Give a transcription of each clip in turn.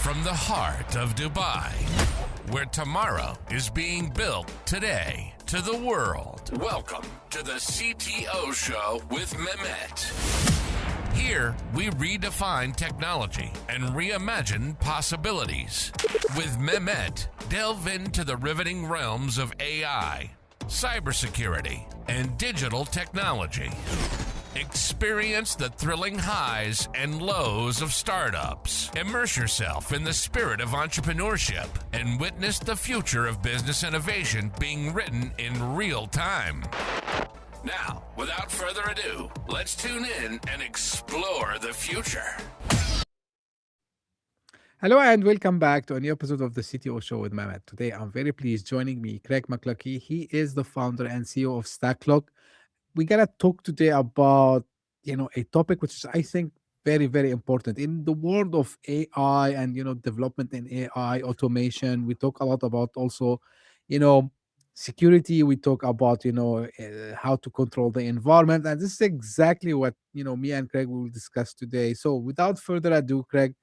from the heart of Dubai, where tomorrow is being built today, to the world. Welcome to the CTO Show with Mehmet. Here, we redefine technology and reimagine possibilities. With Mehmet, delve into the riveting realms of AI, cybersecurity, and digital technology. Experience the thrilling highs and lows of startups. Immerse yourself in the spirit of entrepreneurship and witness the future of business innovation being written in real time. Now, without further ado, let's tune in and explore the future. Hello and welcome back to a new episode of the CTO Show with Mehmet. Today, I'm very pleased joining me, Craig McLuckie. He is the founder and CEO of Stacklok. We're gonna talk today about a topic which is, I think, very, very important in the world of AI and development in AI automation. We talk a lot about also security. We talk about how to control the environment, and this is exactly what me and Craig will discuss today. So without further ado, Craig,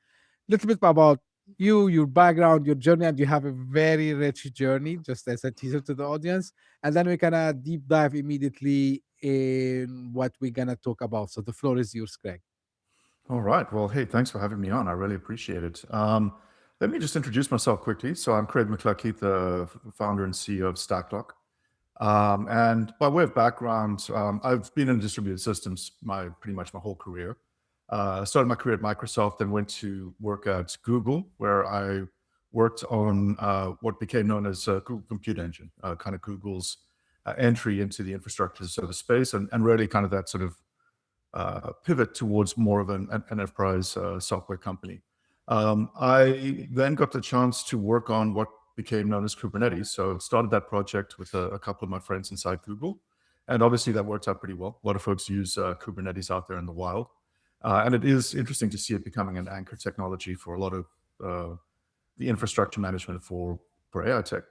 a little bit about you, your background, your journey, and you have a very rich journey, just as a teaser to the audience. And then we're gonna deep dive immediately in what we're gonna talk about. So the floor is yours, Craig. All right. Well, hey, thanks for having me on. I really appreciate it. Let me just introduce myself quickly. So I'm Craig McLuckie, the founder and CEO of Stacklok. And by way of background, I've been in distributed systems pretty much my whole career. I started my career at Microsoft and went to work at Google, where I worked on what became known as Google Compute Engine, kind of Google's entry into the infrastructure as a service space, and really kind of that sort of pivot towards more of an enterprise software company. I then got the chance to work on what became known as Kubernetes. So started that project with a couple of my friends inside Google. And obviously that worked out pretty well. A lot of folks use Kubernetes out there in the wild. And it is interesting to see it becoming an anchor technology for a lot of the infrastructure management for AI tech.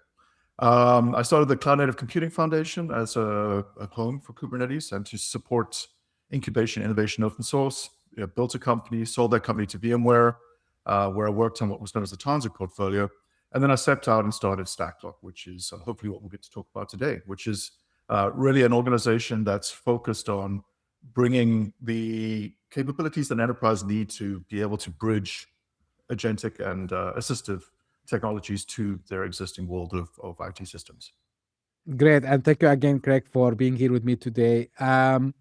I started the Cloud Native Computing Foundation as a home for Kubernetes and to support incubation, innovation, open source. Built a company, sold that company to VMware, where I worked on what was known as the Tanzu portfolio. And then I stepped out and started Stacklok, which is hopefully what we'll get to talk about today, which is really an organization that's focused on bringing the capabilities that enterprise need to be able to bridge agentic and assistive technologies to their existing world of IT systems. Great, and thank you again, Craig, for being here with me today. I'm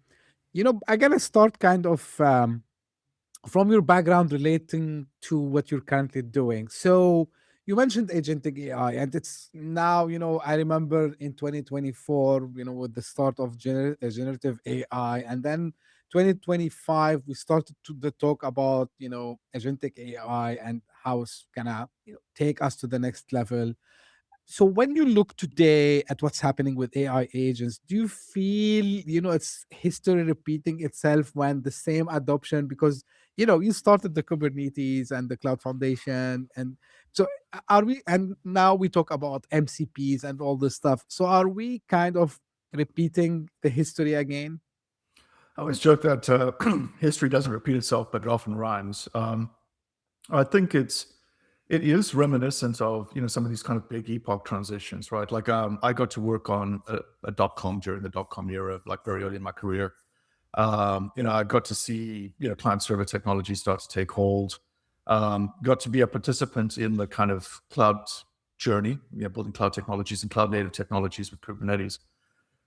gonna start kind of from your background relating to what you're currently doing. So you mentioned agentic AI, and it's now, I remember in 2024, with the start of generative AI, and then 2025, we started to the talk about, agentic AI and how it's gonna, take us to the next level. So when you look today at what's happening with AI agents, do you feel, it's history repeating itself when the same adoption, because, you started the Kubernetes and the Cloud Foundation. And so are we, and now we talk about MCPs and all this stuff. So are we kind of repeating the history again? I always joke that history doesn't repeat itself, but it often rhymes. I think it is reminiscent of some of these kind of big epoch transitions, right? Like I got to work on a .com during the .com era, like very early in my career. I got to see client server technology start to take hold. Got to be a participant in the kind of cloud journey, building cloud technologies and cloud native technologies with Kubernetes.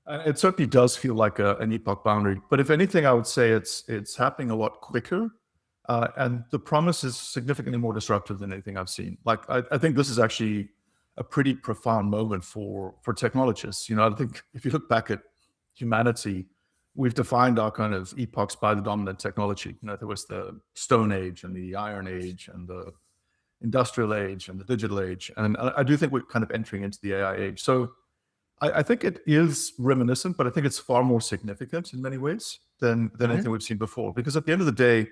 It certainly does feel like an epoch boundary, but if anything, I would say it's happening a lot quicker. And the promise is significantly more disruptive than anything I've seen. Like, I think this is actually a pretty profound moment for technologists. I think if you look back at humanity, we've defined our kind of epochs by the dominant technology. There was the Stone Age and the Iron Age and the Industrial Age and the Digital Age. And I do think we're kind of entering into the AI age. So I think it is reminiscent, but I think it's far more significant in many ways than anything we've seen before. Because at the end of the day,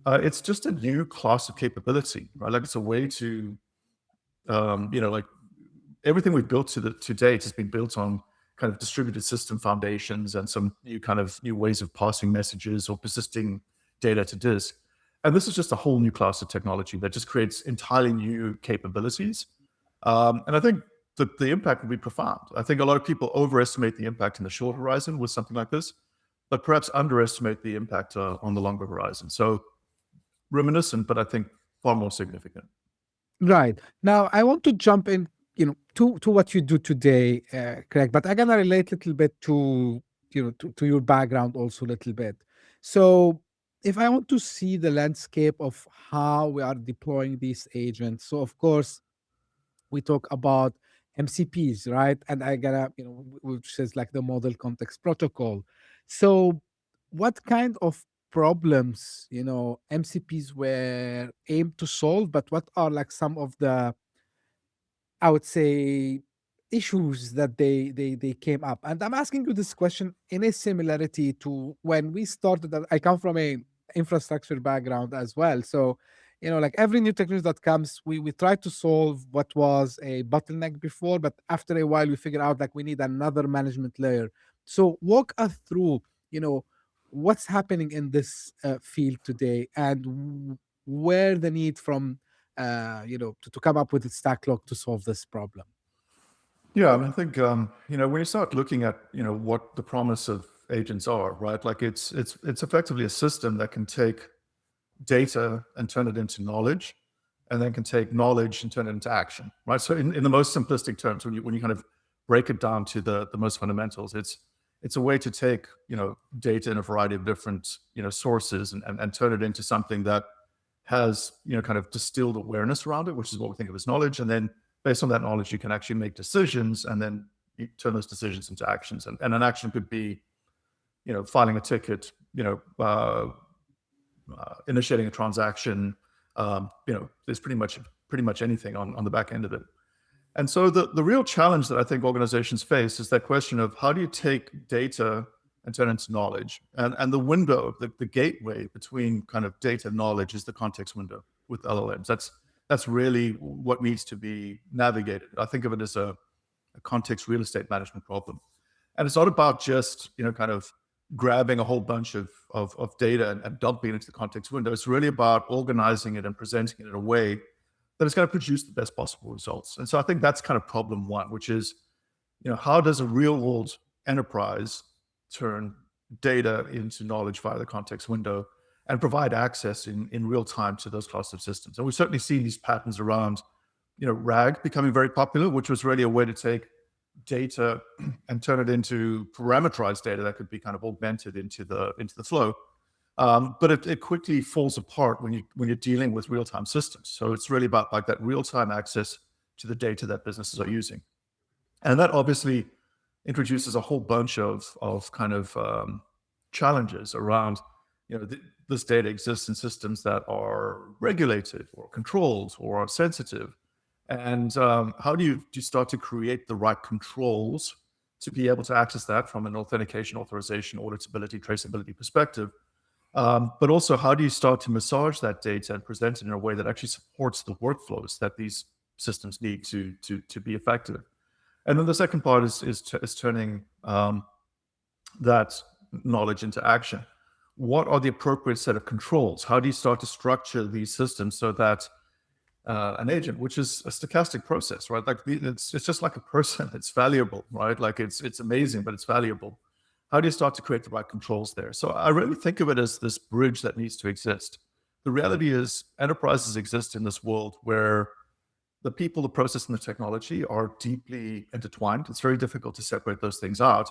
it's just a new class of capability, right? Like it's a way to, like everything we've built to date has been built on kind of distributed system foundations and some new ways of passing messages or persisting data to disk. And this is just a whole new class of technology that just creates entirely new capabilities. And I think the impact will be profound. I think a lot of people overestimate the impact in the short horizon with something like this, but perhaps underestimate the impact on the longer horizon. So reminiscent, but I think far more significant. Right. Now, I want to jump in, to what you do today, Craig, but I'm gonna relate a little bit to, to your background also a little bit. So if I want to see the landscape of how we are deploying these agents, so of course, we talk about MCPs, right? And I gotta, which is like the model context protocol. So what kind of problems, MCPs were aimed to solve, but what are like some of the, I would say, issues that they came up? And I'm asking you this question in a similarity to when we started. I come from a infrastructure background as well, so like every new technology that comes, we try to solve what was a bottleneck before, but after a while we figure out like we need another management layer. So walk us through, what's happening in this field today, and where the need from to come up with a Stacklok to solve this problem. Yeah, I think when you start looking at what the promise of agents are, right? Like it's effectively a system that can take data and turn it into knowledge, and then can take knowledge and turn it into action, right? So in the most simplistic terms, when you kind of break it down to the most fundamentals, it's a way to take data in a variety of different sources and turn it into something that has kind of distilled awareness around it, which is what we think of as knowledge. And then based on that knowledge, you can actually make decisions, and then you turn those decisions into actions. And an action could be filing a ticket, initiating a transaction. There's pretty much anything on the back end of it. And so the real challenge that I think organizations face is that question of how do you take data and turn it into knowledge? And the window, the gateway between kind of data and knowledge is the context window with LLMs. That's really what needs to be navigated. I think of it as a context real estate management problem. And it's not about just, kind of grabbing a whole bunch of data and dumping it into the context window. It's really about organizing it and presenting it in a way that it's going to produce the best possible results. And so I think that's kind of problem one, which is, how does a real world enterprise turn data into knowledge via the context window and provide access in real time to those cluster of systems? And we've certainly seen these patterns around, RAG becoming very popular, which was really a way to take data and turn it into parameterized data that could be kind of augmented into the flow. But it quickly falls apart when you're dealing with real-time systems. So it's really about like that real-time access to the data that businesses are using. And that obviously introduces a whole bunch of kind of challenges around, this data exists in systems that are regulated or controlled or are sensitive. And how do you start to create the right controls to be able to access that from an authentication, authorization, auditability, traceability perspective? But also, how do you start to massage that data and present it in a way that actually supports the workflows that these systems need to be effective? And then the second part is turning that knowledge into action. What are the appropriate set of controls? How do you start to structure these systems so that an agent, which is a stochastic process, right? Like it's just like a person. It's valuable, right? Like it's amazing, but it's valuable. How do you start to create the right controls there? So I really think of it as this bridge that needs to exist. The reality is enterprises exist in this world where the people, the process, and the technology are deeply intertwined. It's very difficult to separate those things out.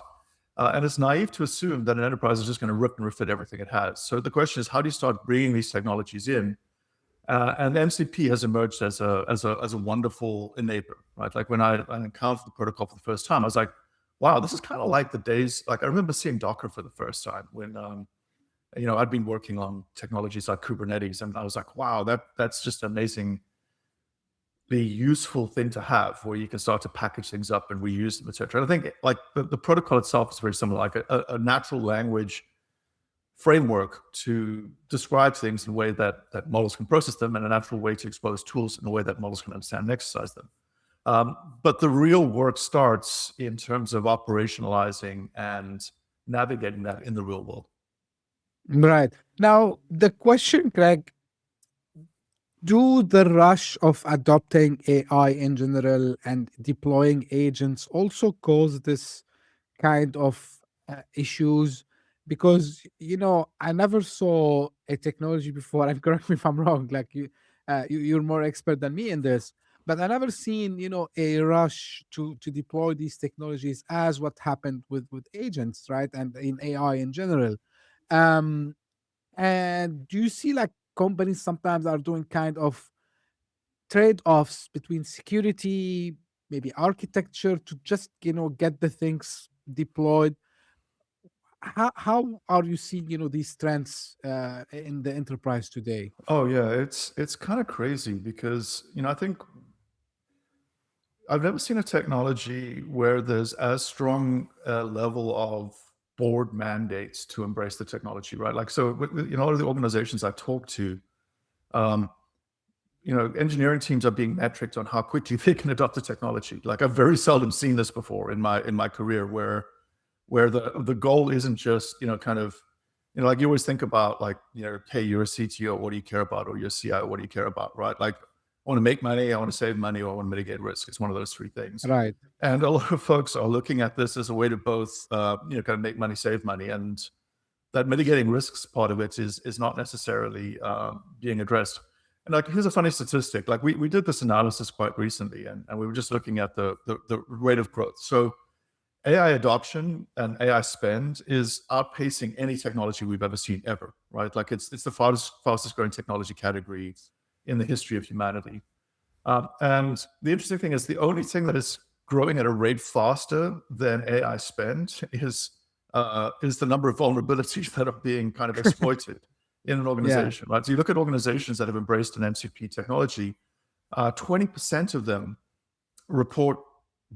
And it's naive to assume that an enterprise is just going to rip and refit everything it has. So the question is, how do you start bringing these technologies in? And MCP has emerged as a wonderful enabler, right? Like when I encountered the protocol for the first time, I was like, wow, this is kind of like the days, like I remember seeing Docker for the first time when, I'd been working on technologies like Kubernetes, and I was like, wow, that's just amazingly useful thing to have, where you can start to package things up and reuse them, et cetera. And I think like the protocol itself is very similar, like a natural language framework to describe things in a way that models can process them, and a natural way to expose tools in a way that models can understand and exercise them. But the real work starts in terms of operationalizing and navigating that in the real world. Right. Now, the question, Craig, do the rush of adopting AI in general and deploying agents also cause this kind of issues? Because I never saw a technology before, and correct me if I'm wrong, like you're more expert than me in this, but I never seen a rush to deploy these technologies as what happened with agents, right, and in AI in general. um and do you see like companies sometimes are doing kind of trade-offs between security, maybe architecture, to just get the things deployed? How are you seeing these trends in the enterprise today? Oh yeah, it's kind of crazy because I think I've never seen a technology where there's as strong a level of board mandates to embrace the technology, right? Like, so a lot of the organizations I've talked to, um, engineering teams are being metriced on how quickly they can adopt the technology. Like, I've very seldom seen this before in my career, where the goal isn't just kind of like you always think about, like, hey, you're a CTO, what do you care about? Or you're a CIO, what do you care about? Right? Like, I want to make money, I want to save money, or I want to mitigate risk. It's one of those three things. Right. And a lot of folks are looking at this as a way to both kind of make money, save money, and that mitigating risks part of it is not necessarily being addressed. And like, here's a funny statistic. Like, we did this analysis quite recently, and we were just looking at the rate of growth. So AI adoption and AI spend is outpacing any technology we've ever seen ever, right? Like, it's the fastest growing technology category in the history of humanity. And the interesting thing is the only thing that is growing at a rate faster than AI spend is the number of vulnerabilities that are being kind of exploited in an Yeah. organization, right? So you look at organizations that have embraced an MCP technology, 20% of them report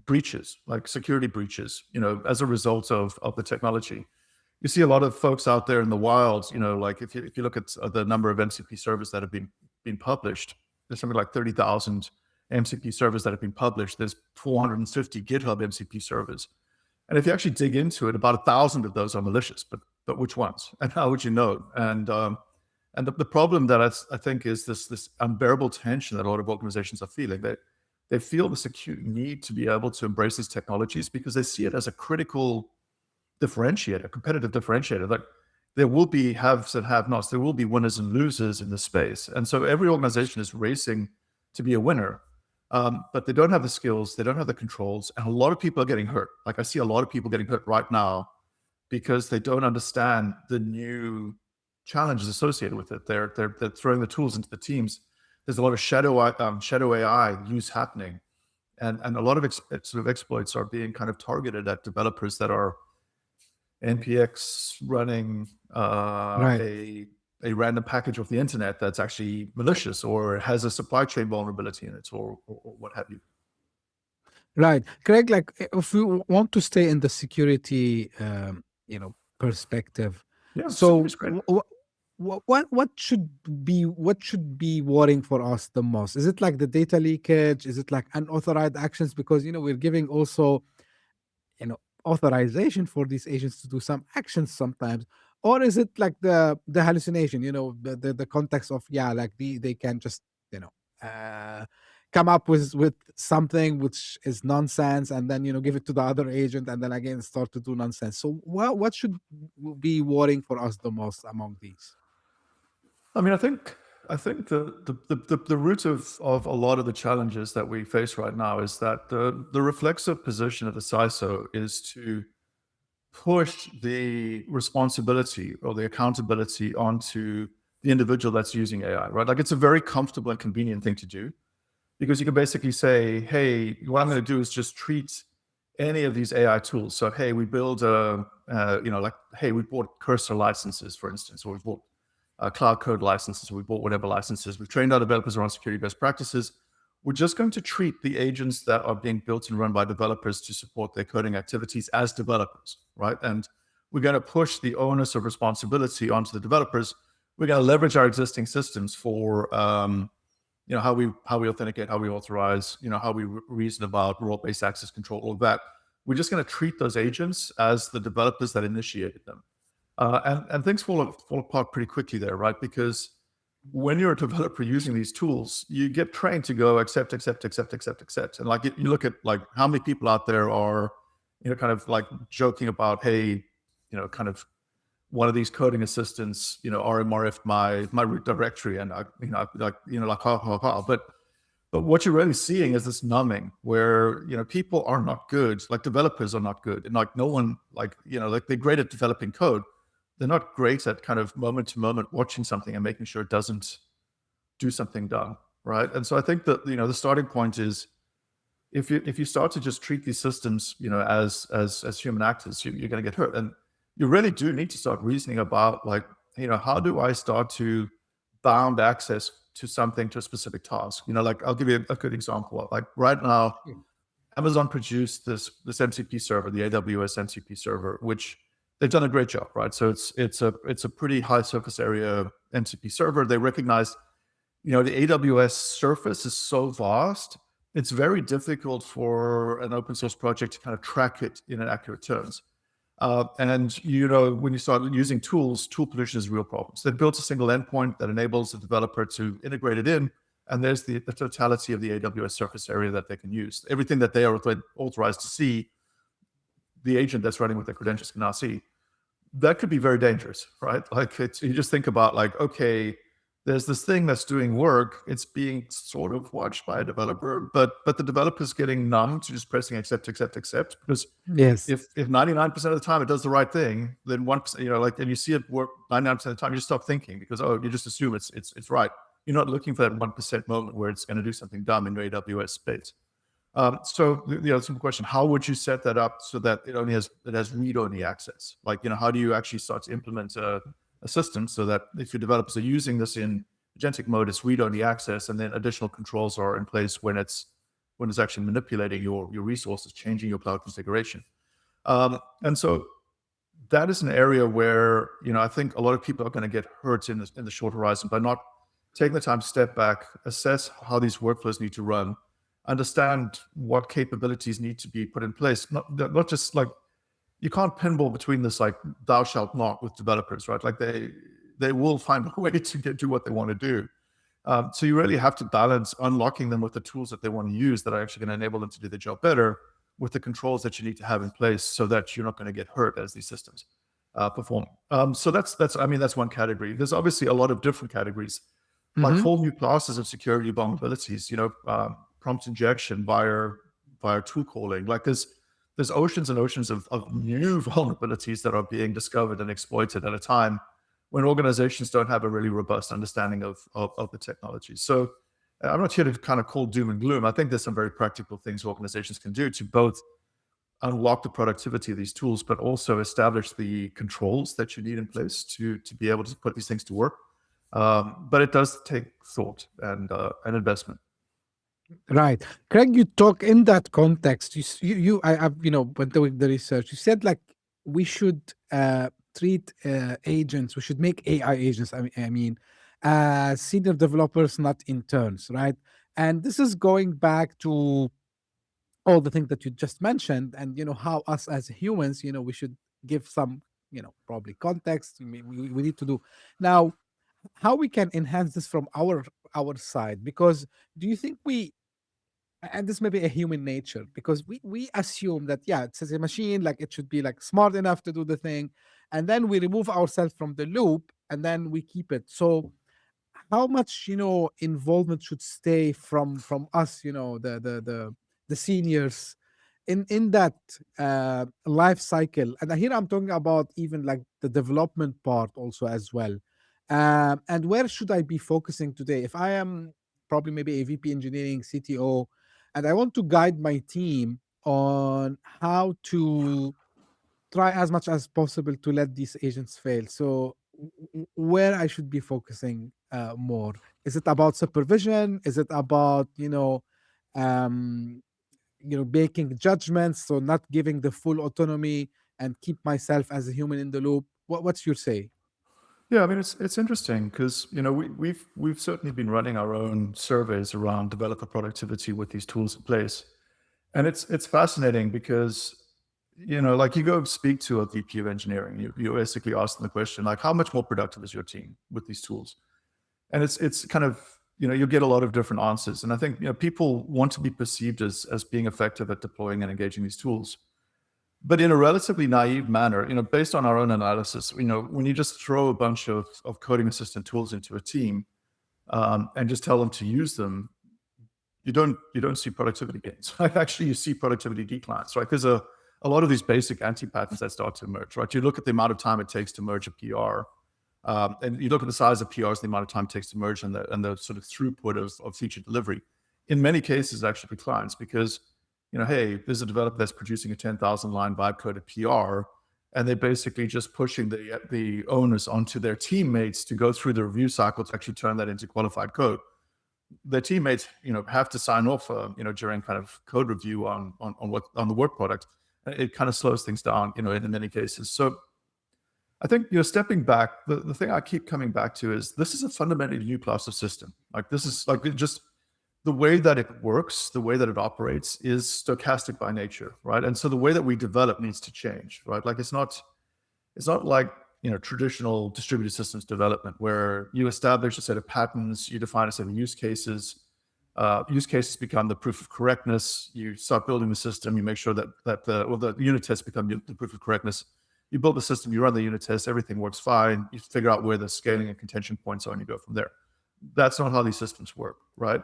breaches, like security breaches, as a result of the technology. You see a lot of folks out there in the wild, like if you look at the number of MCP servers that have been published, there's something like 30,000 MCP servers that have been published. There's 450 GitHub MCP servers. And if you actually dig into it, about 1,000 of those are malicious, but which ones? And how would you know? And the problem that I think is this unbearable tension that a lot of organizations are feeling. They feel this acute need to be able to embrace these technologies because they see it as a critical differentiator, competitive differentiator. Like, there will be haves and have-nots, there will be winners and losers in this space. And so every organization is racing to be a winner, but they don't have the skills, they don't have the controls, and a lot of people are getting hurt. Like, I see a lot of people getting hurt right now because they don't understand the new challenges associated with it. They're throwing the tools into the teams. There's a lot of shadow AI use happening, and a lot of sort of exploits are being kind of targeted at developers that are NPX running Right. a random package off the internet that's actually malicious or has a supply chain vulnerability in it, or what have you. Right. Craig, like if we want to stay in the security, perspective, Yeah, so security's great. what should be worrying for us the most? Is it like the data leakage? Is it like unauthorized actions? Because we're giving also authorization for these agents to do some actions sometimes, or is it like the hallucination, the context of, yeah, like they can just uh come up with something which is nonsense, and then give it to the other agent, and then again start to do nonsense. So what should be worrying for us the most among these? I mean, I think the root of a lot of the challenges that we face right now is that the reflexive position of the CISO is to push the responsibility or the accountability onto the individual that's using AI, right? Like, it's a very comfortable and convenient thing to do because you can basically say, hey, what I'm going to do is just treat any of these AI tools. So, hey, we build like, hey, we bought Cursor licenses, for instance, or we bought Cloud Code licenses, or we bought whatever licenses. We've trained our developers around security best practices. We're just going to treat the agents that are being built and run by developers to support their coding activities as developers, right? And we're going to push the onus of responsibility onto the developers. We're going to leverage our existing systems for how we authenticate, how we authorize, how we reason about role-based access control, all of that. We're just going to treat those agents as the developers that initiated them. And things fall apart pretty quickly there, right? Because when you're a developer using these tools, you get trained to go accept. And like you look at like how many people out there are, kind of like joking about, hey, kind of one of these coding assistants, RMRF my root directory, and like ha ha ha. But what you're really seeing is this numbing where, people are not good, like developers are not good. And like no one, like they're great at developing code. They're not great at kind of moment to moment watching something and making sure it doesn't do something dumb, right? And so I think that, the starting point is if you start to just treat these systems, as human actors, you're going to get hurt. And you really do need to start reasoning about like, how do I start to bound access to something, to a specific task? Like I'll give you a good example. Like right now, Amazon produced this MCP server, the AWS MCP server, which they've done a great job, right? So it's a pretty high surface area MCP server. They recognize, the AWS surface is so vast, it's very difficult for an open source project to kind of track it in accurate terms. And when you start using tools, tool pollution is a real problem. So they built a single endpoint that enables the developer to integrate it in, and there's the totality of the AWS surface area that they can use. Everything that they are authorized to see, the agent that's running with their credentials can now see. That could be very dangerous, right? Like you just think about like, okay, there's this thing that's doing work. It's being sort of watched by a developer, but the developer's getting numb to just pressing accept, because Yes. if 99% of the time it does the right thing, then 1%, and you see it work 99% of the time, you just stop thinking because, you just assume it's right. You're not looking for that 1% moment where it's going to do something dumb in your AWS space. So simple question: how would you set that up so that it has read-only access? Like, how do you actually start to implement a system so that if your developers are using this in agentic mode, it's read-only access, and then additional controls are in place when it's actually manipulating your resources, changing your cloud configuration. And so that is an area where I think a lot of people are going to get hurt in the short horizon by not taking the time to step back, assess how these workflows need to run, understand what capabilities need to be put in place. Not just like, you can't pinball between this like thou shalt not with developers, right? Like they will find a way to do what they want to do. So you really have to balance unlocking them with the tools that they want to use that are actually going to enable them to do the job better, with the controls that you need to have in place so that you're not going to get hurt as these systems perform. So that's one category. There's obviously a lot of different categories, like whole new classes of security vulnerabilities. Prompt injection via tool calling. Like there's oceans and oceans of new vulnerabilities that are being discovered and exploited at a time when organizations don't have a really robust understanding of the technology. So I'm not here to kind of call doom and gloom. I think there's some very practical things organizations can do to both unlock the productivity of these tools, but also establish the controls that you need in place to be able to put these things to work. But it does take thought and investment. Right. Craig, you talk in that context. I when doing the research, you said like we should treat agents, we should make AI agents, senior developers, not interns, right? And this is going back to all the things that you just mentioned, and how us as humans, we should give some, probably context. We need to do now how we can enhance this from our side, because do you think and this may be a human nature, because we assume that it's a machine, like it should be like smart enough to do the thing, and then we remove ourselves from the loop and then we keep it. So how much involvement should stay from us, the seniors in that life cycle? And here I'm talking about even like the development part also as well. And where should I be focusing today if I am probably maybe a VP engineering, CTO, and I want to guide my team on how to try as much as possible to let these agents fail? So where I should be focusing more? Is it about supervision? Is it about um, making judgments, so not giving the full autonomy and keep myself as a human in the loop? What's your say? Yeah, I mean, it's interesting because we've certainly been running our own surveys around developer productivity with these tools in place, and it's fascinating because like you go speak to a VP of engineering, you basically ask them the question like, how much more productive is your team with these tools? And it's kind of, you'll get a lot of different answers. And I think, people want to be perceived as being effective at deploying and engaging these tools. But in a relatively naive manner, based on our own analysis, when you just throw a bunch of coding assistant tools into a team and just tell them to use them, you don't see productivity gains. Actually, you see productivity declines, right? Because a lot of these basic anti-patterns that start to emerge, right? You look at the amount of time it takes to merge a PR, and you look at the size of PRs, the amount of time it takes to merge, and the sort of throughput of feature delivery. In many cases, it actually declines because, hey, there's a developer that's producing a 10,000 line vibe coded PR, and they're basically just pushing the owners onto their teammates to go through the review cycle to actually turn that into qualified code. Their teammates, have to sign off, during kind of code review on the work product. It kind of slows things down, in many cases. So I think, stepping back, the thing I keep coming back to is this is a fundamentally new class of system. Like, this is like just the way that it works, the way that it operates is stochastic by nature, right? And so the way that we develop needs to change, right? Like, it's not like, traditional distributed systems development where you establish a set of patterns, you define a set of use cases. Use cases become the proof of correctness. You start building the system. You make sure that the unit tests become the proof of correctness. You build the system, you run the unit test, everything works fine. You figure out where the scaling and contention points are, and you go from there. That's not how these systems work, right?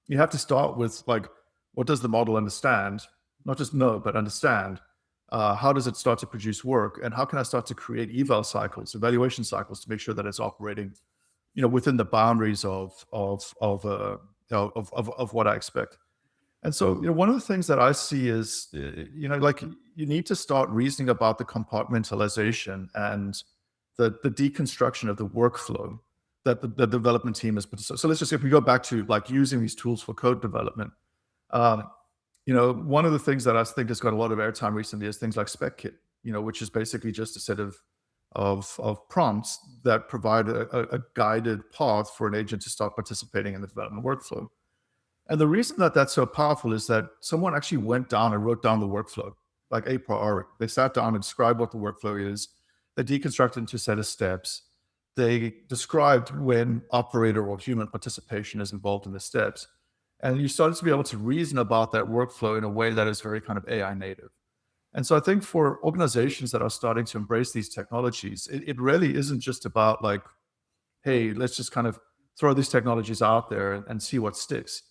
You have to start with, like, what does the model understand? Not just know, but understand. How does it start to produce work, and how can I start to create evaluation cycles to make sure that it's operating, within the boundaries of what I expect. And so, one of the things that I see is, like, you need to start reasoning about the compartmentalization and the deconstruction of the workflow that the development team has put. So let's just, if we go back to, like, using these tools for code development, one of the things that I think has got a lot of airtime recently is things like Spec Kit, which is basically just a set of prompts that provide a guided path for an agent to start participating in the development workflow. And the reason that that's so powerful is that someone actually went down and wrote down the workflow, like a priori. They sat down and described what the workflow is. They deconstructed into a set of steps. They described when operator or human participation is involved in the steps. And you started to be able to reason about that workflow in a way that is very kind of AI native. And so I think for organizations that are starting to embrace these technologies, it really isn't just about, like, hey, let's just kind of throw these technologies out there and see what sticks.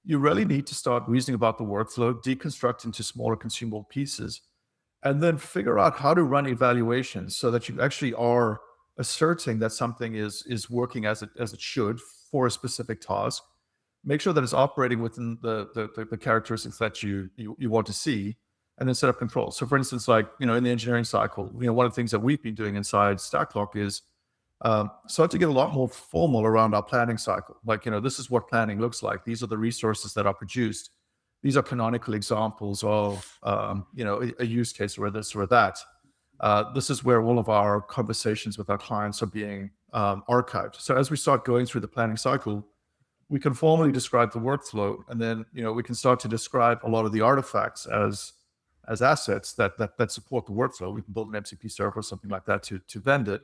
You really need to start reasoning about the workflow, deconstruct into smaller consumable pieces, and then figure out how to run evaluations so that you actually are asserting that something is working as it should for a specific task. Make sure that it's operating within the characteristics that you want to see, and then set up controls. So, for instance, like, in the engineering cycle, one of the things that we've been doing inside Stacklok is start to get a lot more formal around our planning cycle. Like, this is what planning looks like. These are the resources that are produced. These are canonical examples of, a use case or this or that. This is where all of our conversations with our clients are being archived. So as we start going through the planning cycle, we can formally describe the workflow, and then, we can start to describe a lot of the artifacts as assets that support the workflow. We can build an MCP server or something like that to vend it.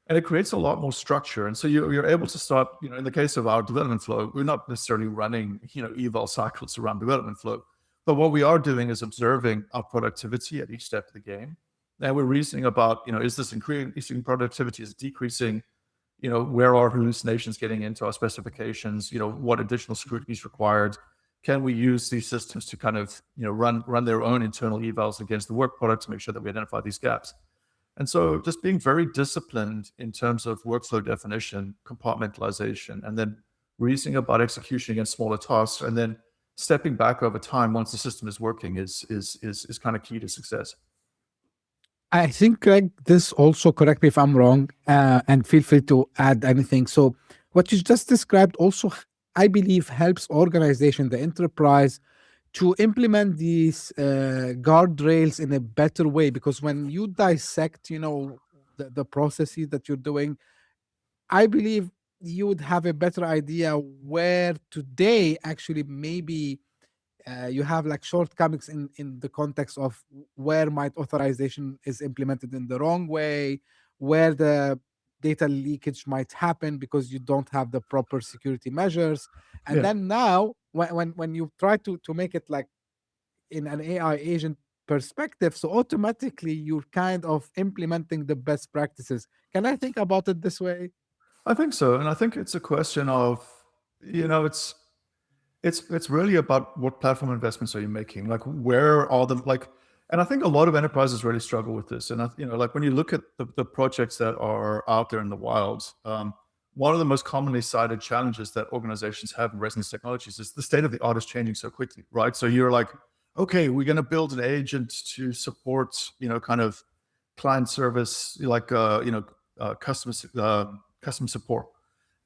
And it creates a lot more structure. And so you're able to start, in the case of our development flow, we're not necessarily running, eval cycles around development flow. But what we are doing is observing our productivity at each step of the game. And we're reasoning about, is this increasing productivity? Is it decreasing? Where are hallucinations getting into our specifications? What additional scrutiny is required? Can we use these systems to kind of, run their own internal evals against the work product to make sure that we identify these gaps? And so just being very disciplined in terms of workflow definition, compartmentalization, and then reasoning about execution against smaller tasks, and then stepping back over time once the system is working is kind of key to success. I think, Craig, this also, correct me if I'm wrong, and feel free to add anything. So what you just described also, I believe, helps organization, the enterprise, to implement these guardrails in a better way. Because when you dissect, the processes that you're doing, I believe you would have a better idea where today actually maybe you have like shortcomings in the context of where might authorization is implemented in the wrong way, where the data leakage might happen because you don't have the proper security measures. And Yeah. then now, when you try to make it like in an AI agent perspective, so automatically you're kind of implementing the best practices. Can I think about it this way? I think so. And I think it's a question of, it's really about what platform investments are you making? Like, where are them? Like, and I think a lot of enterprises really struggle with this. And like when you look at the projects that are out there in the wild, one of the most commonly cited challenges that organizations have in readiness technologies is the state of the art is changing so quickly, right? So you're like, okay, we're going to build an agent to support, kind of client service, like, custom support.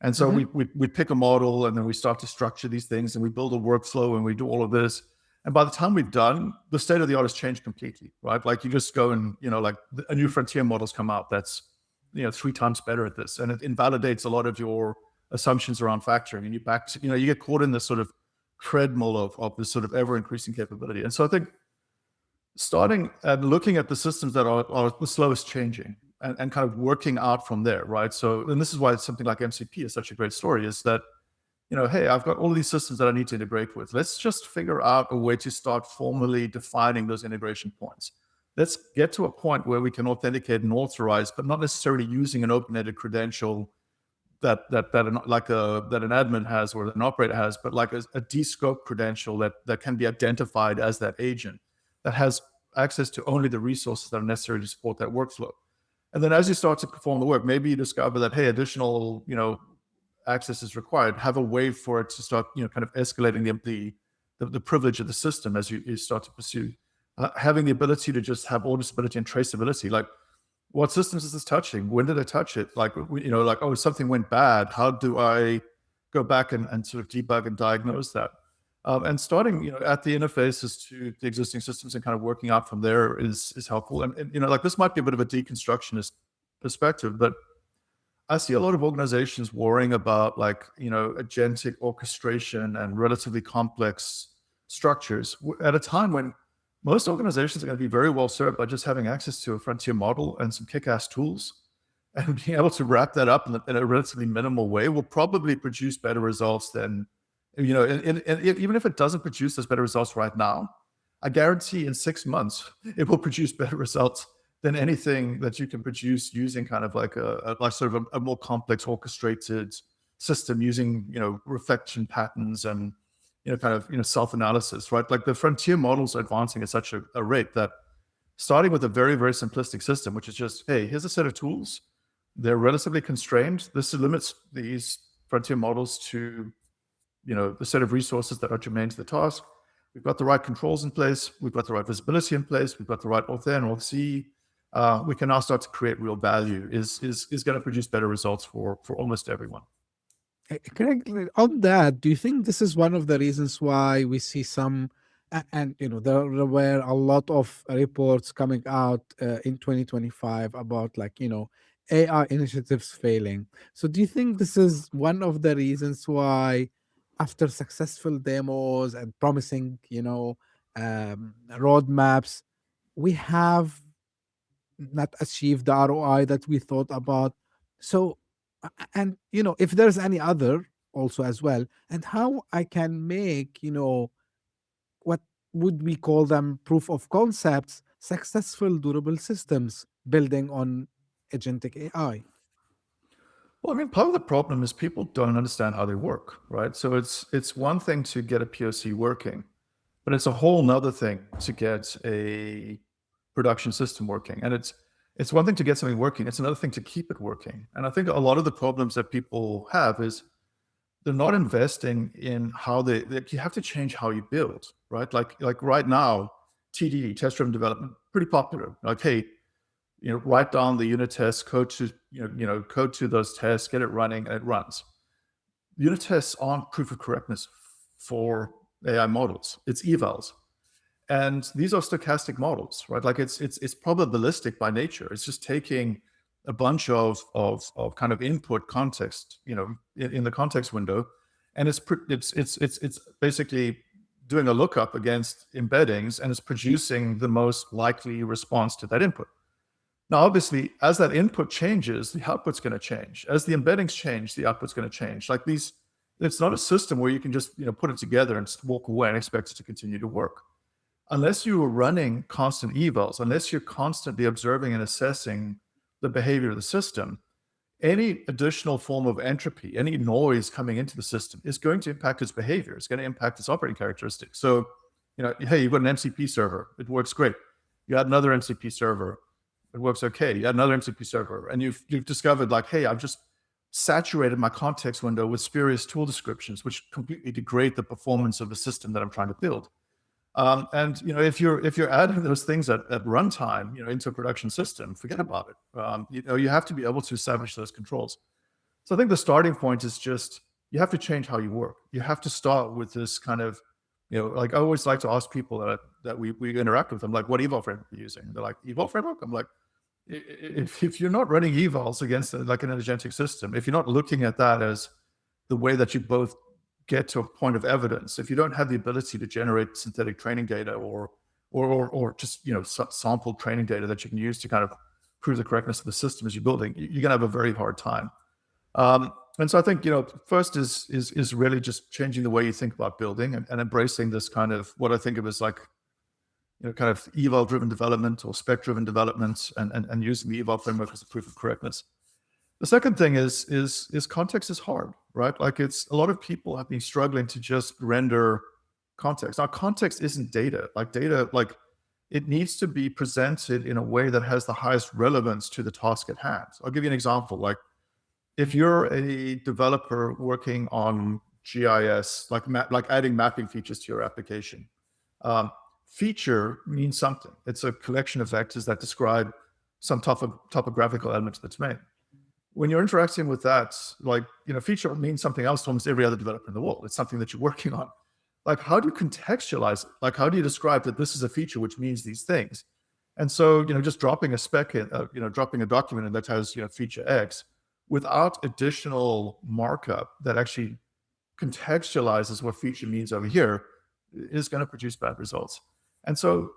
And so we pick a model, and then we start to structure these things, and we build a workflow, and we do all of this. And by the time we've done, the state of the art has changed completely, right? Like you just go and, like a new frontier model's come out that's, 3 times better at this. And it invalidates a lot of your assumptions around factoring. And you get caught in this sort of treadmill of this sort of ever increasing capability. And so I think starting and looking at the systems that are the slowest changing, and kind of working out from there, right? So, and this is why something like MCP is such a great story, is that, hey, I've got all these systems that I need to integrate with. Let's just figure out a way to start formally defining those integration points. Let's get to a point where we can authenticate and authorize, but not necessarily using an open-ended credential that an admin has or an operator has, but like a de-scoped credential that can be identified as that agent that has access to only the resources that are necessary to support that workflow. And then as you start to perform the work, maybe you discover that, hey, additional, access is required. Have a way for it to start, kind of escalating the privilege of the system as you start to pursue. Having the ability to just have auditability and traceability, like what systems is this touching? When did I touch it? Like, like, oh, something went bad. How do I go back and sort of debug and diagnose that? And starting, at the interfaces to the existing systems and kind of working out from there is helpful. And like this might be a bit of a deconstructionist perspective, but I see a lot of organizations worrying about like, agentic orchestration and relatively complex structures at a time when most organizations are going to be very well served by just having access to a frontier model and some kick-ass tools, and being able to wrap that up in a relatively minimal way will probably produce better results than, and even if it doesn't produce those better results right now, I guarantee in 6 months it will produce better results than anything that you can produce using kind of like a more complex orchestrated system using, reflection patterns and, kind of, self-analysis, right? Like the frontier models are advancing at such a rate that starting with a very, very simplistic system, which is just, hey, here's a set of tools. They're relatively constrained. This limits these frontier models to, the set of resources that are germane to the task. We've got the right controls in place. We've got the right visibility in place. We've got the right auth in, auth C. We can now start to create real value. Is going to produce better results for almost everyone. Craig, on that, do you think this is one of the reasons why we see some, and there were a lot of reports coming out in 2025 about like, AI initiatives failing. So do you think this is one of the reasons why after successful demos and promising, roadmaps, we have not achieved the ROI that we thought about? So, and if there's any other also as well, and how I can make, what would we call them, proof of concepts, successful durable systems building on agentic AI. Well, I mean, part of the problem is people don't understand how they work, right? So it's one thing to get a POC working, but it's a whole nother thing to get a production system working. And it's one thing to get something working. It's another thing to keep it working. And I think a lot of the problems that people have is they're not investing in how you have to change how you build, right? Like right now, TDD, test-driven development, pretty popular. Like, hey, write down the unit tests, code to those tests, get it running, and it runs. Unit tests aren't proof of correctness for AI models. It's evals. And these are stochastic models, right? Like it's probabilistic by nature. It's just taking a bunch of kind of input context, in the context window, and it's basically doing a lookup against embeddings, and it's producing the most likely response to that input. Now, obviously, as that input changes, the output's going to change. As the embeddings change, the output's going to change. Like these, it's not a system where you can just put it together and walk away and expect it to continue to work. Unless you are running constant evals, unless you're constantly observing and assessing the behavior of the system, any additional form of entropy, any noise coming into the system is going to impact its behavior. It's going to impact its operating characteristics. So, hey, you've got an MCP server. It works great. You add another MCP server. It works okay. You add another MCP server. And you've discovered like, hey, I've just saturated my context window with spurious tool descriptions, which completely degrade the performance of the system that I'm trying to build. And if you're adding those things at runtime, into a production system, forget about it. You have to be able to establish those controls. So I think the starting point is just you have to change how you work. You have to start with this kind of, like I always like to ask people that we interact with them, like, what eval framework are you using? They're like, eval framework? I'm like, if you're not running evals against like an agentic system, if you're not looking at that as the way that you both get to a point of evidence, if you don't have the ability to generate synthetic training data or just sample training data that you can use to kind of prove the correctness of the system as you're building, you're gonna have a very hard time. And so I think first is really just changing the way you think about building and embracing this kind of what I think of as like kind of eval-driven development or spec-driven development and using the eval framework as a proof of correctness. The second thing is context is hard, right? Like a lot of people have been struggling to just render context. Now, context isn't data. Like it needs to be presented in a way that has the highest relevance to the task at hand. So I'll give you an example. Like if you're a developer working on GIS, like adding mapping features to your application, feature means something. It's a collection of vectors that describe some topographical element that's made. When you're interacting with that, feature means something else to almost every other developer in the world. It's something that you're working on. Like, how do you contextualize it? Like, how do you describe that this is a feature which means these things? And so, just dropping a spec in, dropping a document in that has, feature X without additional markup that actually contextualizes what feature means over here is going to produce bad results. And so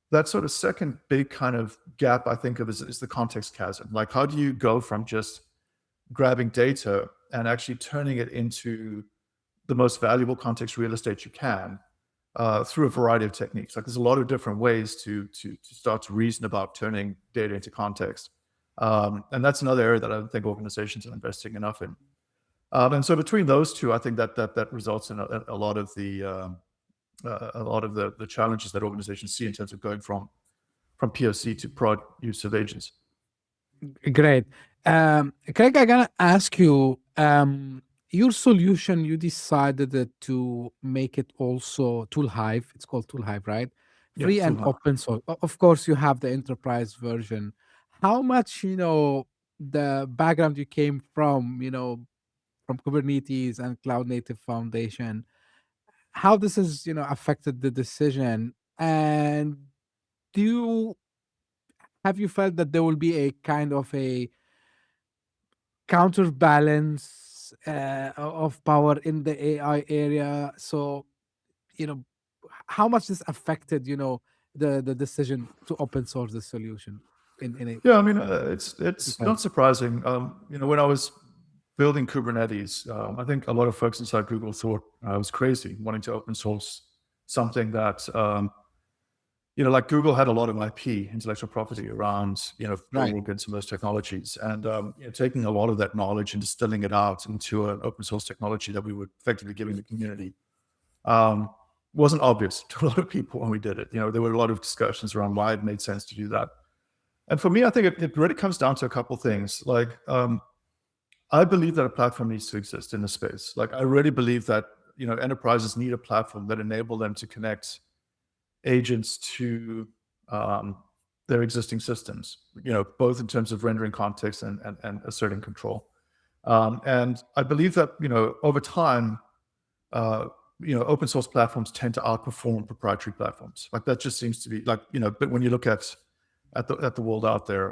that sort of second big kind of gap I think of is the context chasm. Like, how do you go from just grabbing data and actually turning it into the most valuable context real estate you can through a variety of techniques? Like, there's a lot of different ways to start to reason about turning data into context. And that's another area that I don't think organizations are investing enough in. And so between those two, I think that results in a lot of the challenges that organizations see in terms of going from POC to prod use of agents. Great. Craig, I'm gonna ask you, your solution, you decided to make it also ToolHive. It's called ToolHive, right? Free and ToolHive. open source. Of course, you have the enterprise version. How much, the background you came from, from Kubernetes and Cloud Native Foundation, how this has, affected the decision? And have you felt that there will be a kind of a counterbalance of power in the AI area? So, how much this affected, the decision to open source the solution in a Yeah, I mean, it's not surprising. When I was building Kubernetes, I think a lot of folks inside Google thought I was crazy wanting to open source something that, like Google had a lot of IP, intellectual property around, Right. and some of those technologies, and taking a lot of that knowledge and distilling it out into an open source technology that we were effectively giving the community wasn't obvious to a lot of people when we did it. There were a lot of discussions around why it made sense to do that. And for me, I think it really comes down to a couple of things. Like, I believe that a platform needs to exist in the space. Like, I really believe that, enterprises need a platform that enable them to connect agents to their existing systems, both in terms of rendering context and asserting control. And I believe that, over time, open source platforms tend to outperform proprietary platforms. Like, that just seems to be like, but when you look at the world out there,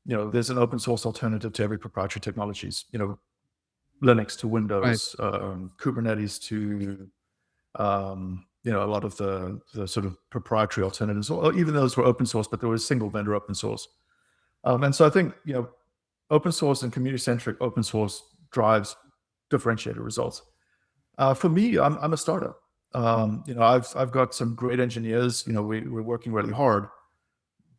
there's an open source alternative to every proprietary technologies, Linux to Windows, Kubernetes to, a lot of the sort of proprietary alternatives, or even those were open source, but there was single vendor open source. And so I think, open source and community-centric open source drives differentiated results. For me, I'm a startup. I've got some great engineers. We're working really hard,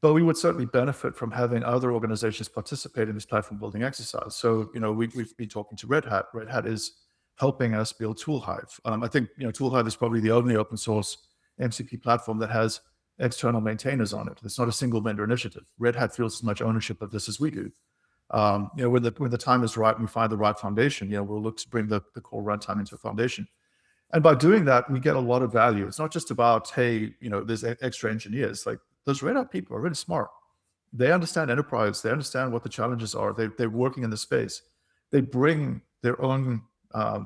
but we would certainly benefit from having other organizations participate in this platform building exercise. So, we've been talking to Red Hat. Red Hat is helping us build ToolHive. I think, ToolHive is probably the only open source MCP platform that has external maintainers on it. It's not a single vendor initiative. Red Hat feels as much ownership of this as we do. When the time is right and we find the right foundation, we'll look to bring the core runtime into a foundation. And by doing that, we get a lot of value. It's not just about, hey, there's extra engineers. Like, those Red Hat people are really smart. They understand enterprise. They understand what the challenges are. They're working in the space. They bring their own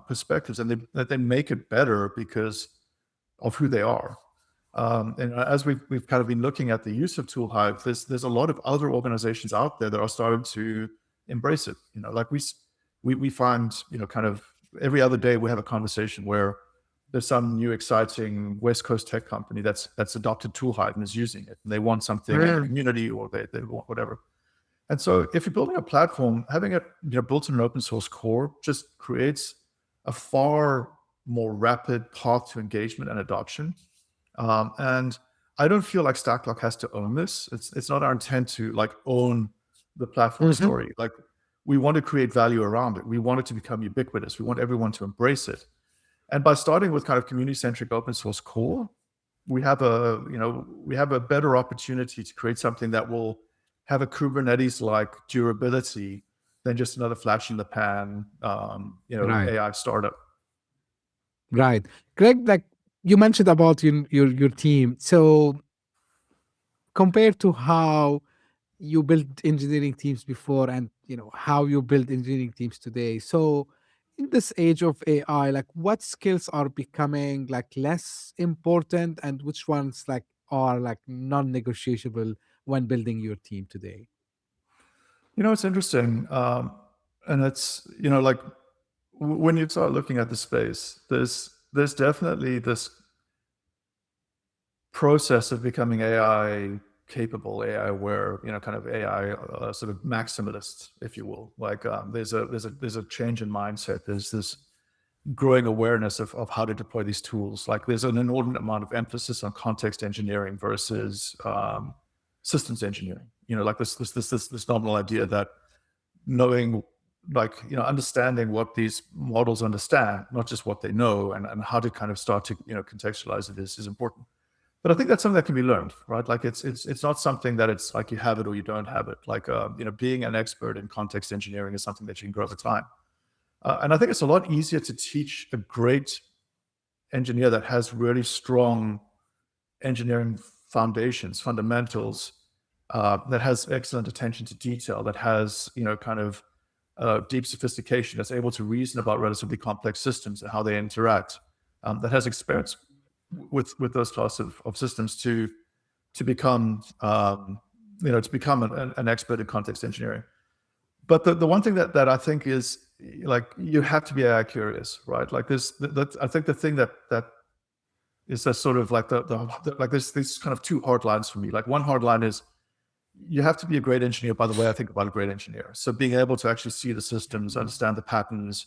perspectives, and they make it better because of who they are. And as we've kind of been looking at the use of ToolHive, there's a lot of other organizations out there that are starting to embrace it. Like we find, kind of every other day we have a conversation where there's some new exciting West Coast tech company that's adopted ToolHive and is using it. And they want something in the community, or they want whatever. And so if you're building a platform, having it built in an open source core just creates a far more rapid path to engagement and adoption. And I don't feel like Stacklok has to own this. It's not our intent to own the platform story. Like, we want to create value around it. We want it to become ubiquitous. We want everyone to embrace it. And by starting with kind of community-centric open source core, we have a better opportunity to create something that will have a Kubernetes-like durability than just another flash in the pan, Right. AI startup. Right. Greg, like you mentioned about your team. So compared to how you built engineering teams before, and how you build engineering teams today, so in this age of AI, like what skills are becoming less important, and which ones are non-negotiable when building your team today? It's interesting. And it's, when you start looking at the space, there's definitely this process of becoming AI capable, AI aware, kind of AI sort of maximalist, if you will. Like, there's a change in mindset. There's this growing awareness of how to deploy these tools. Like, there's an inordinate amount of emphasis on context engineering versus systems engineering. Like this nominal idea that knowing, understanding what these models understand, not just what they know, and how to kind of start to contextualize it is important. But I think that's something that can be learned, right? Like, it's not something that it's like you have it or you don't have it. Like, being an expert in context engineering is something that you can grow over time. And I think it's a lot easier to teach a great engineer that has really strong engineering foundations, fundamentals, that has excellent attention to detail, that has, kind of deep sophistication, that's able to reason about relatively complex systems and how they interact, that has experience with those class of systems to become, an expert in context engineering. But the one thing that I think is, you have to be AI curious, right? Like, I think the thing that is that sort of there's these kind of two hard lines for me. Like, one hard line is you have to be a great engineer by the way I think about a great engineer. So being able to actually see the systems, understand the patterns,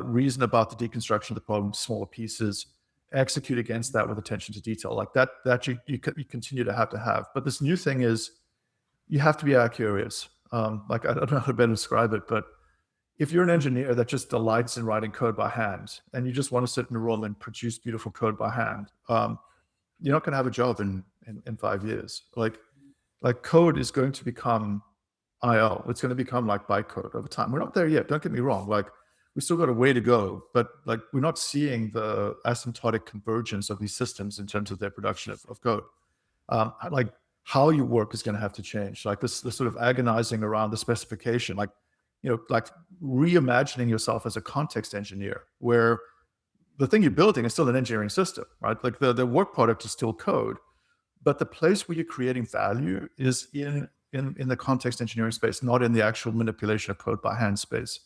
reason about the deconstruction of the problem to smaller pieces, execute against that with attention to detail, like that you continue to have. But this new thing is you have to be AI curious. Like, I don't know how to better describe it, but if you're an engineer that just delights in writing code by hand and you just want to sit in a room and produce beautiful code by hand, you're not going to have a job in 5 years. Like code is going to become IL. It's going to become like bytecode over time. We're not there yet. Don't get me wrong. Like, we still got a way to go, but like, we're not seeing the asymptotic convergence of these systems in terms of their production of code. Like, how you work is going to have to change. Like, this sort of agonizing around the specification, like reimagining yourself as a context engineer, where the thing you're building is still an engineering system, right? Like, the work product is still code, but the place where you're creating value is in the context engineering space, not in the actual manipulation of code by hand space.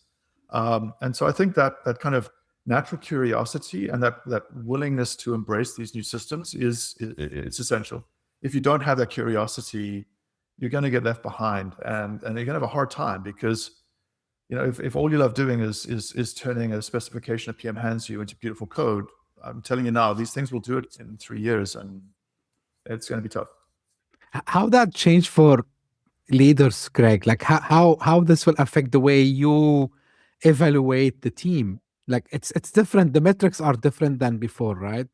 And so I think that kind of natural curiosity and that willingness to embrace these new systems it's essential. If you don't have that curiosity, you're going to get left behind, and you're going to have a hard time, because if all you love doing is turning a specification a PM hands you into beautiful code, I'm telling you now, these things will do it in 3 years, and it's going to be tough. How that change for leaders, Craig? Like how this will affect the way you evaluate the team? Like it's different. The metrics are different than before, right?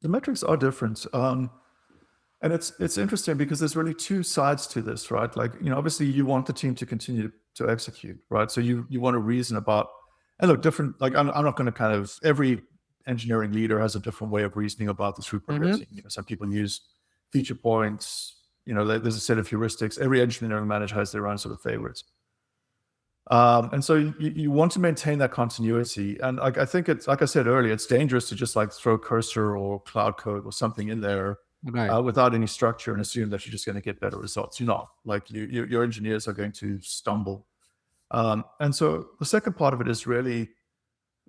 The metrics are different. And it's interesting because there's really two sides to this, right? Like, obviously you want the team to continue to execute, right? So you want to reason about, and look, different, like I'm not going to every engineering leader has a different way of reasoning about the throughput rating. Some people use feature points, there's a set of heuristics. Every engineering manager has their own sort of favorites. And so you want to maintain that continuity. And I think it's, like I said earlier, it's dangerous to just like throw cursor or cloud code or something in there, right, without any structure, and assume that you're just going to get better results. You're not. Like your engineers are going to stumble. And so the second part of it is really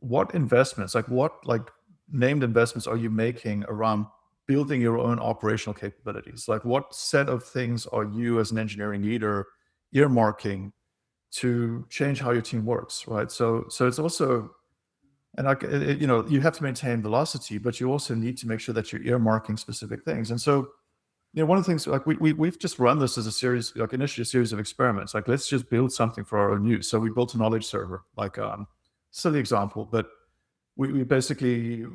what investments, what named investments are you making around building your own operational capabilities? Like what set of things are you as an engineering leader earmarking to change how your team works, right? So it's also, and you have to maintain velocity, but you also need to make sure that you're earmarking specific things. And so, one of the things, like we've just run this as a series, initially a series of experiments. Like, let's just build something for our own use. So we built a knowledge server, silly example, but we basically,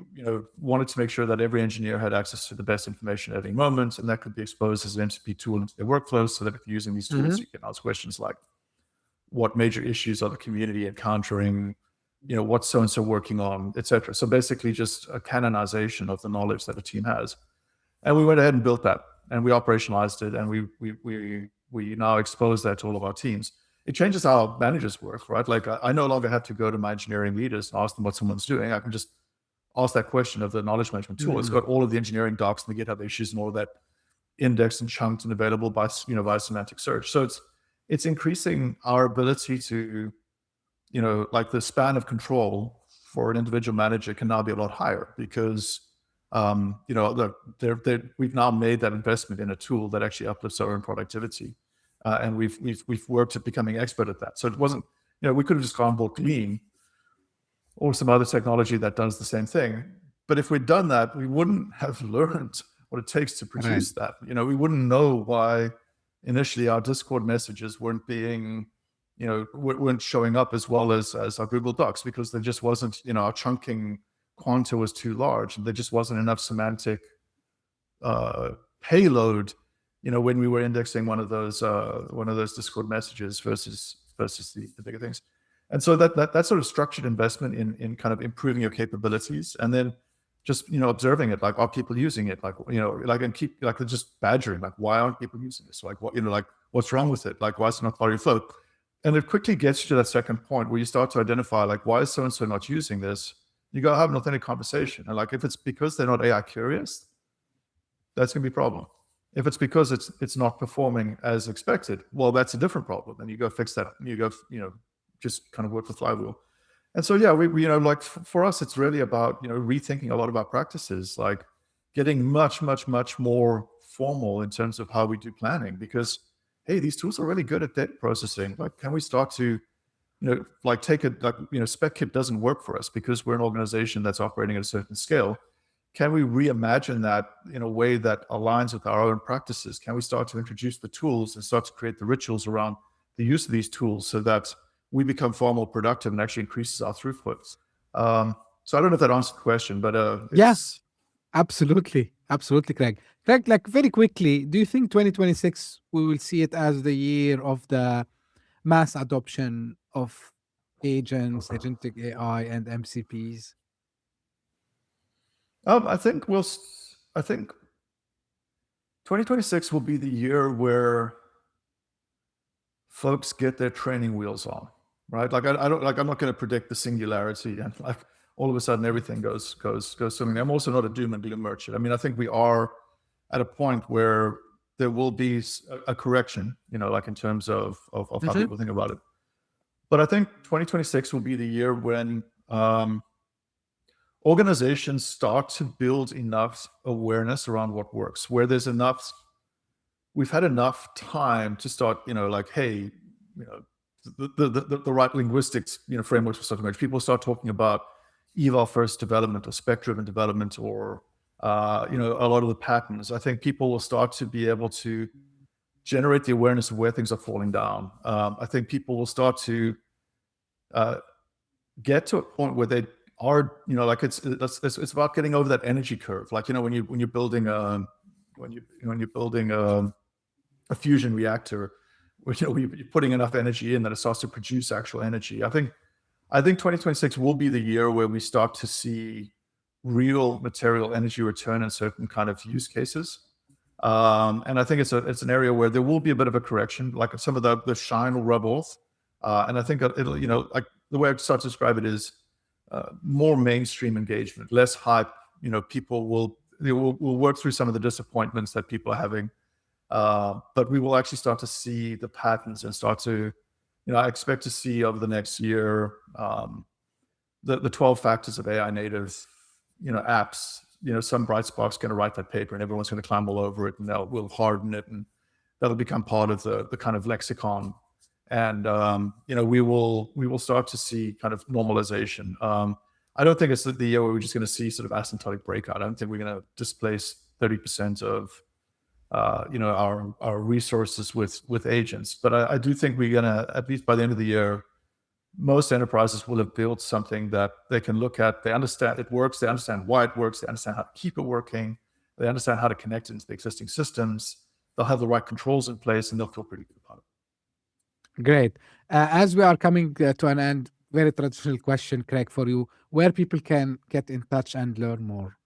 wanted to make sure that every engineer had access to the best information at any moment, and that could be exposed as an MCP tool into their workflows, so that if you're using these tools, you can ask questions like, what major issues are the community encountering, what's so-and-so working on, etc. So basically just a canonization of the knowledge that a team has. And we went ahead and built that, and we operationalized it, and we now expose that to all of our teams. It changes how managers work, right? Like I no longer have to go to my engineering leaders and ask them what someone's doing. I can just ask that question of the knowledge management tool. It's got all of the engineering docs and the GitHub issues and all of that indexed and chunked and available by semantic search. So it's increasing our ability to, the span of control for an individual manager can now be a lot higher, because, we've now made that investment in a tool that actually uplifts our own productivity. And we've worked at becoming expert at that. So it wasn't, we could have just gone bought Glean or some other technology that does the same thing. But if we'd done that, we wouldn't have learned what it takes to produce that. We wouldn't know why initially our Discord messages weren't being, weren't showing up as well as our Google Docs, because there just wasn't, our chunking quanta was too large, and there just wasn't enough semantic payload, when we were indexing one of those Discord messages versus the bigger things. And so that sort of structured investment in kind of improving your capabilities, and then just, observing it, like, are people using it? Like, and keep, just badgering, like, why aren't people using this? Like, what, what's wrong with it? Like, why is it not part of your flow? And it quickly gets you to that second point where you start to identify, like, why is so-and-so not using this? You got to have an authentic conversation. And like, if it's because they're not AI curious, that's going to be a problem. If it's because it's not performing as expected, well, that's a different problem. And you go fix that. You go, just kind of work the flywheel. And so, yeah, we for us, it's really about, rethinking a lot of our practices, like getting much, much, much more formal in terms of how we do planning, because, hey, these tools are really good at data processing. Like, can we start to, take it, spec kit doesn't work for us because we're an organization that's operating at a certain scale. Can we reimagine that in a way that aligns with our own practices? Can we start to introduce the tools and start to create the rituals around the use of these tools so that we become far more productive and actually increases our throughputs? So I don't know if that answers the question, but yes, absolutely, Craig. Craig, like, very quickly, do you think 2026 we will see it as the year of the mass adoption of agents, agentic AI, and MCPs? I think 2026 will be the year where folks get their training wheels on, right? Like, I'm not going to predict the singularity and like all of a sudden everything goes swimming. I'm also not a doom and gloom merchant. I mean, I think we are at a point where there will be a correction, like in terms of how people think about it. But I think 2026 will be the year when organizations start to build enough awareness around what works, where we've had enough time to start, like, hey, the right linguistics, frameworks will start to emerge. People start talking about eval first development or spec-driven development or, a lot of the patterns. I think people will start to be able to generate the awareness of where things are falling down. I think people will start to get to a point where they are, like it's about getting over that energy curve. Like, when you're building a fusion reactor, where you're putting enough energy in that it starts to produce actual energy. I think 2026 will be the year where we start to see real material energy return in certain kind of use cases. And I think it's an area where there will be a bit of a correction, like some of the shine will rub off. And I think it'll, like the way I start to describe it is more mainstream engagement, less hype. People will work through some of the disappointments that people are having. But we will actually start to see the patterns and start to, I expect to see over the next year, the 12 factors of AI native, apps, some bright spark's going to write that paper and everyone's going to climb all over it and we'll harden it and that'll become part of the kind of lexicon. And, we will start to see kind of normalization. I don't think it's the year where we're just going to see sort of asymptotic breakout. I don't think we're going to displace 30% of, our resources with agents. But I do think we're going to, at least by the end of the year, most enterprises will have built something that they can look at. They understand it works. They understand why it works. They understand how to keep it working. They understand how to connect it into the existing systems. They'll have the right controls in place and they'll feel pretty good about it. Great. As we are coming to an end, very traditional question, Craig, for you, where people can get in touch and learn more.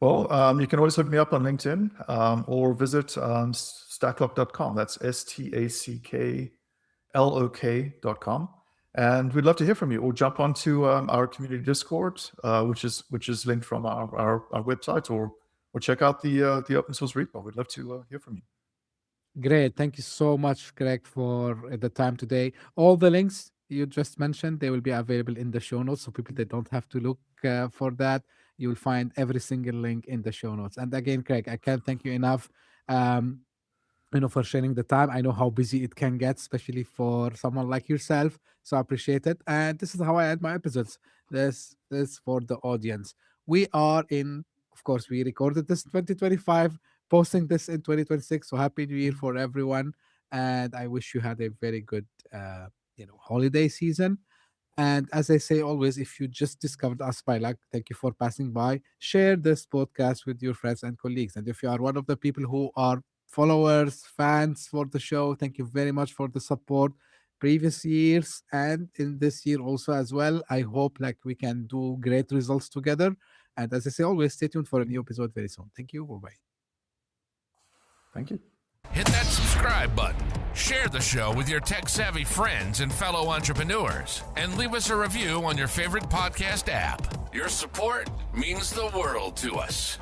Well, you can always look me up on LinkedIn or visit stacklok.com. That's STACKLOK.com. And we'd love to hear from you, or jump onto our community Discord, which is linked from our website, or check out the open source repo. We'd love to hear from you. Great. Thank you so much, Craig, for the time today. All the links you just mentioned, they will be available in the show notes. So people, they don't have to look for that. You'll find every single link in the show notes. And again, Craig, I can't thank you enough, for sharing the time. I know how busy it can get, especially for someone like yourself. So I appreciate it. And this is how I end my episodes. This is for the audience. We are of course, we recorded this in 2025, posting this in 2026. So happy New Year for everyone. And I wish you had a very good, holiday season. And as I say always, if you just discovered us by luck, thank you for passing by. Share this podcast with your friends and colleagues. And if you are one of the people who are followers, fans for the show, thank you very much for the support previous years and in this year also as well. I hope we can do great results together. And as I say always, stay tuned for a new episode very soon. Thank you. Bye-bye. Thank you. Hit that subscribe button, share the show with your tech-savvy friends and fellow entrepreneurs, and leave us a review on your favorite podcast app. Your support means the world to us.